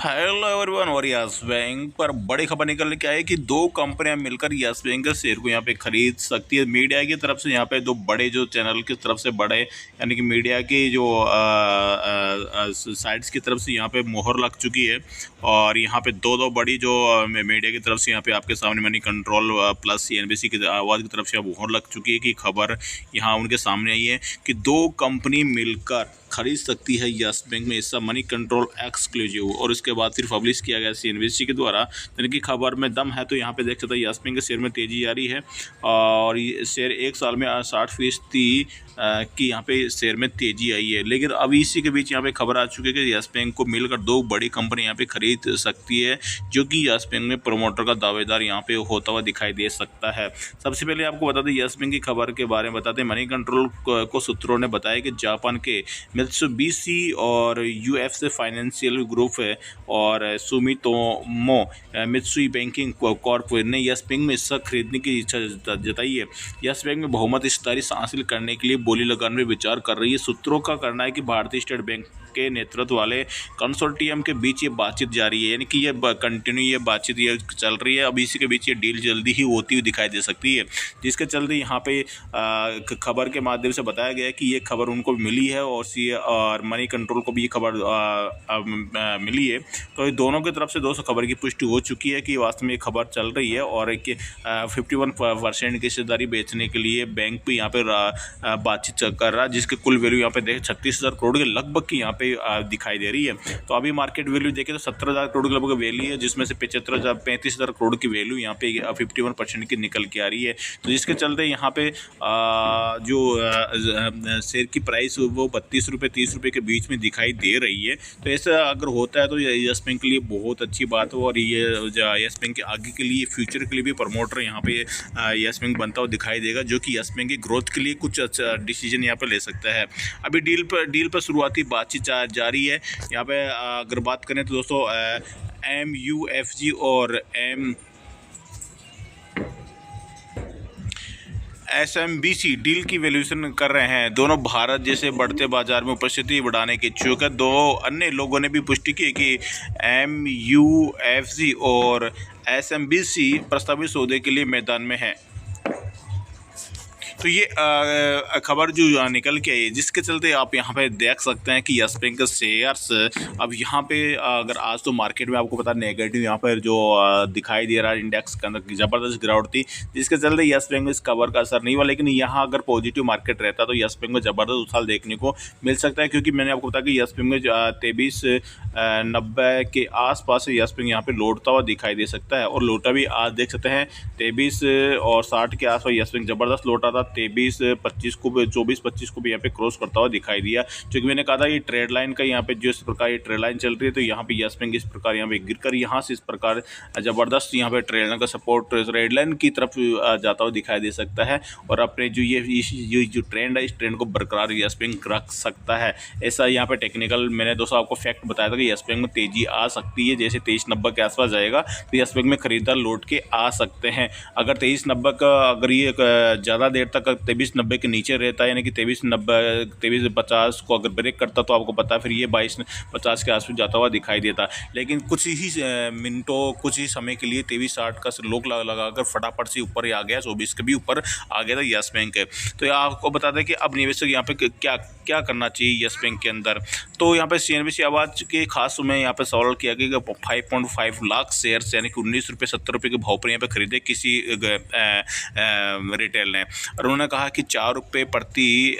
Hello everyone. और yes bank पर बड़ी खबर निकल के आई कि दो कंपनियां मिलकर यस बैंक के शेयर को यहां पे खरीद सकती है। मीडिया की तरफ से यहां पे दो बड़े जो चैनल की तरफ से बड़े यानी कि मीडिया की जो साइट्स की तरफ से यहां पे मोहर लग चुकी है। और यहां पे दो दो बड़ी जो मीडिया की तरफ से यहां पे आपके सामने मनी कंट्रोल प्लस CNBC की आवाज़ की तरफ से मोहर लग चुकी है कि खबर यहां उनके सामने आई है कि दो कंपनी मिलकर खरीद सकती है यस बैंक में हिस्सा। Money control exclusive. और इसके बाद फिर पब्लिश किया गया CNBC के द्वारा, यानी कि खबर में दम है। तो यहाँ पे देख सकते हैं यस बैंक के शेयर में तेजी जारी है और ये शेयर एक साल में 60% की यहाँ पे शेयर में तेजी आई है। लेकिन अभी इसी के बीच यहाँ पे खबर आ चुकी है कि यस बैंक को मिलकर दो बड़ी कंपनी यहाँ पे खरीद सकती है, जो कि यस बैंक में प्रमोटर का दावेदार यहाँ पे होता हुआ दिखाई दे सकता है। सबसे पहले आपको बता दें यस बैंक की खबर के बारे में बताते हैं। मनी कंट्रोल को सूत्रों ने बताया कि जापान के मित्सुबिशी और UFC फाइनेंशियल ग्रुप है और सुमितोमो मित्सुई बैंकिंग कॉर्प ने यस बैंक में हिस्सा खरीदने की इच्छा जताई है। यस बैंक में बहुमत हिस्सेदारी हासिल करने के लिए बोली लगाने में विचार कर रही है। सूत्रों का कहना है कि भारतीय स्टेट बैंक के नेतृत्व वाले कंसोर्टियम के बीच ये बातचीत जारी है, यानी कि ये कंटिन्यू ये बातचीत ये चल रही है। अब इसी के बीच ये डील जल्दी ही होती हुई दिखाई दे सकती है, जिसके चलते यहाँ पे खबर के माध्यम से बताया गया है कि ये खबर उनको मिली है और मनी कंट्रोल को भी ये खबर मिली है। तो ये दोनों की तरफ से दोस्तों खबर की पुष्टि हो चुकी है कि वास्तव में ये खबर चल रही है और कि 51% की हिस्सेदारी बेचने के लिए बैंक भी यहाँ पे बातचीत कर रहा है, जिसके कुल वैल्यू यहाँ पे देखें 36,000 करोड़ के लगभग की यहाँ पे दिखाई दे रही है। तो अभी मार्केट वैल्यू देखें तो 17,000 करोड़ के लगभग वैल्यू है, जिसमें से 35,000 करोड़ की वैल्यू यहाँ पे 51% की निकल के आ रही है। तो जिसके चलते यहाँ पे जो शेयर की प्राइस वो 32 रुपये 30 रुपये के बीच में दिखाई दे रही है। तो ऐसा अगर होता है तो यस बैंक के लिए बहुत अच्छी बात हो और ये यस बैंक के आगे के लिए फ्यूचर के लिए भी प्रमोटर यहाँ पे यस बैंक बनता हुआ दिखाई देगा, जो कि यस बैंक की ग्रोथ के लिए कुछ अच्छा डिसीजन यहाँ पे ले सकता है। अभी डील पर शुरुआती बातचीत जारी है। यहाँ पे अगर बात करें तो दोस्तों MUFG और SMBC डील की वैल्यूएशन कर रहे हैं। दोनों भारत जैसे बढ़ते बाजार में उपस्थिति बढ़ाने के इच्छुक है। दो अन्य लोगों ने भी पुष्टि की कि MUFG और SMBC प्रस्तावित सौदे के लिए मैदान में है। तो ये खबर जो निकल के आई, जिसके चलते आप यहाँ पे देख सकते हैं कि यस बैंक के शेयर्स अब यहाँ पे अगर आज तो मार्केट में आपको पता नेगेटिव यहाँ पर जो दिखाई दे रहा है इंडेक्स के अंदर ज़बरदस्त गिरावट थी, जिसके चलते यस बैंक में इस खबर का असर नहीं हुआ। लेकिन यहाँ अगर पॉजिटिव मार्केट रहता तो यस बैंक में ज़बरदस्त उछाल देखने को मिल सकता है, क्योंकि मैंने आपको बताया कि यस बैंक में 2390 के आसपास यस बैंक यहाँ पे लौटता हुआ दिखाई दे सकता है। और लौटा भी आज देख सकते हैं 23 और 60 के आसपास यस बैंक ज़बरदस्त लौटा था। 23-25 को 24-25 को भी यहाँ पे क्रॉस करता हुआ दिखाई दिया, क्योंकि मैंने कहा था ये ट्रेड लाइन का यहाँ पे जो इस प्रकार ये ट्रेड लाइन चल रही है, तो यहाँ पे यस बैंक इस प्रकार यहाँ पे गिरकर यहाँ से इस प्रकार ज़बरदस्त यहाँ पे ट्रेड लाइन का सपोर्ट ट्रेड लाइन की तरफ जाता हुआ दिखाई दे सकता है। और अपने जो ये जो ट्रेंड है इस ट्रेंड को बरकरार यस बैंक रख सकता है। ऐसा यहाँ पे टेक्निकल मैंने दोस्तों आपको फैक्ट बताया था कि यस बैंक में तेजी आ सकती है। जैसे 2390 के आसपास जाएगा तो यस बैंक में खरीदार लौट के आ सकते हैं। अगर 2390 का अगर ये ज़्यादा देर तक 2390 के नीचे रहता है, यानी कि 2350 को अगर ब्रेक करता तो आपको पता फिर ये 2250 के आसपास जाता हुआ दिखाई देता। लेकिन कुछ ही मिनटों कुछ ही समय के लिए 2360 का लोक लगाकर फटाफट से ऊपर ही आ गया, 24 के भी ऊपर आ गया था यस बैंक है। तो आपको बता दें कि अब निवेशक यहाँ पे क्या क्या करना चाहिए यस बैंक के अंदर। तो यहाँ पे CNBC आवाज़ के खास में यहाँ पे सवाल किया गया कि 5.5 लाख शेयर्स यानी कि 19 रुपये 70 रुपये के भाव पर यहाँ पे खरीदे किसी रिटेल ने। और उन्होंने कहा कि 4 रुपये प्रति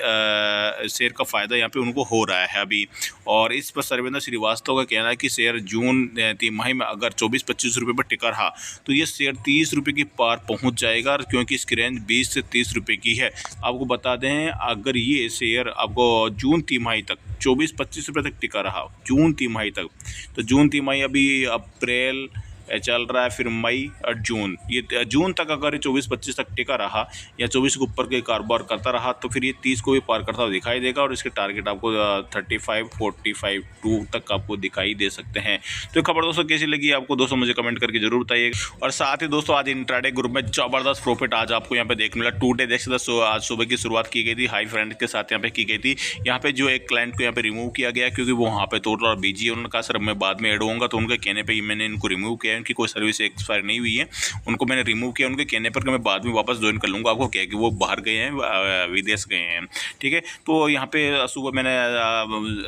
शेयर का फ़ायदा यहाँ पे उनको हो रहा है अभी। और इस पर सर्वेंद्र श्रीवास्तव का कहना है कि शेयर जून तिमाही में अगर 24-25 रुपये पर टिका रहा तो ये शेयर 30 रुपये की पार पहुँच जाएगा, क्योंकि इसकी रेंज 20 से 30 रुपये की है। आपको बता दें अगर ये शेयर आपको जून तिमाही तक 24-25 रुपये तक टिका रहा जून तिमाही तक, तो जून तिमाही अभी अप्रैल चल रहा है। फिर मई और जून, ये जून तक अगर 24-25 तक टिका रहा या 24 के ऊपर के कारोबार करता रहा तो फिर ये 30 को भी पार करता हुआ दिखाई देगा और इसके टारगेट आपको 35, 45, 2 तक आपको दिखाई दे सकते हैं। तो ये खबर दोस्तों कैसी लगी आपको दोस्तों मुझे कमेंट करके जरूर बताइए। और साथ ही दोस्तों आज इंट्राडे ग्रुप में जबरदस्त प्रॉफिट आज आपको यहाँ पे देखने मिला। 2 डे देख सकते आज सुबह की शुरुआत की गई थी हाई फ्रेंड के साथ यहाँ पे की गई थी। यहाँ पे जो एक क्लाइंट को यहाँ पे रिमूव किया गया क्योंकि वो वहाँ पे थोड़ा बिजी है। उन्होंने कहा सर मैं बाद में ऐड होऊंगा, तो उनके कहने पे मैंने इनको रिमूव किया। उनकी कोई सर्विस एक्सपायर नहीं हुई है, उनको मैंने रिमूव किया उनके कहने पर कि मैं बाद में वापस ज्वाइन कर लूँगा। आपको क्या कि वो बाहर गए हैं, विदेश गए हैं, ठीक है। तो यहाँ पे सुबह मैंने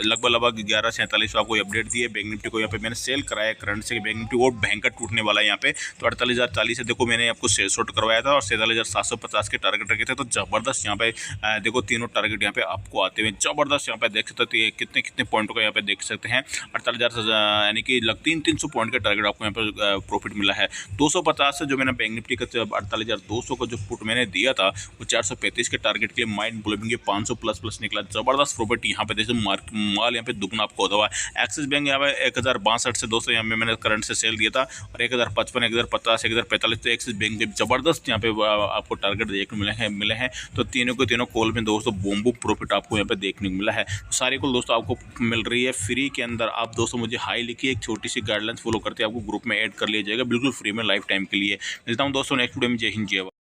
लगभग 11:47 आपको अपडेट दी है। बैंक निफ्टी को यहाँ पे मैंने सेल कराया करंट से, बैंक निफ्टी और भयंकर टूटने वाला है यहाँ पे। तो 48,040 से देखो मैंने आपको सेल शॉर्ट करवाया था और 47,750 के टारगेट रखे थे। तो जबरदस्त यहाँ पे देखो तीनों टारगेट यहाँ पे आपको आते हुए जबरदस्त यहाँ पे देख सकते हैं। कितने कितने पॉइंटों का यहाँ पे देख सकते हैं। 48,000 यानी कि 300 पॉइंट का टारगेट आपको यहाँ पे प्रॉफिट मिला है। 250 से जो मैंने बैंक निफ्टी का 48,200 का जो पुट मैंने दिया था वो 435 के टारगेट के लिए माइंड ब्लोइंग 500 प्लस निकला। जबरदस्त प्रॉफिट यहाँ पे देखिए माल यहाँ पे दुगना आपको होता हुआ है। एक्सिस बैंक यहाँ पे 1062 से दोस्तों यहाँ पे मैंने करंट से सेल दिया था और 1055, 1050, 1045 तो एक्सिस बैंक के जबरदस्त यहाँ पे आपको टारगेट देखने मिले हैं। तो तीनों के तीनों कॉल में दोस्तों बूम प्रॉफिट आपको यहाँ पे देखने को मिला है। तो सारी कॉल दोस्तों आपको मिल रही है फ्री के अंदर। आप दोस्तों मुझे हाई लिखिए, एक छोटी सी गाइडलाइंस फॉलो करते हैं आपको ग्रुप में ऐड कर लिया जाएगा बिल्कुल फ्री में लाइफ टाइम के लिए। मिलता हूँ दोस्तों नेक्स्ट वीडियो में। जय हिंद जय भारत।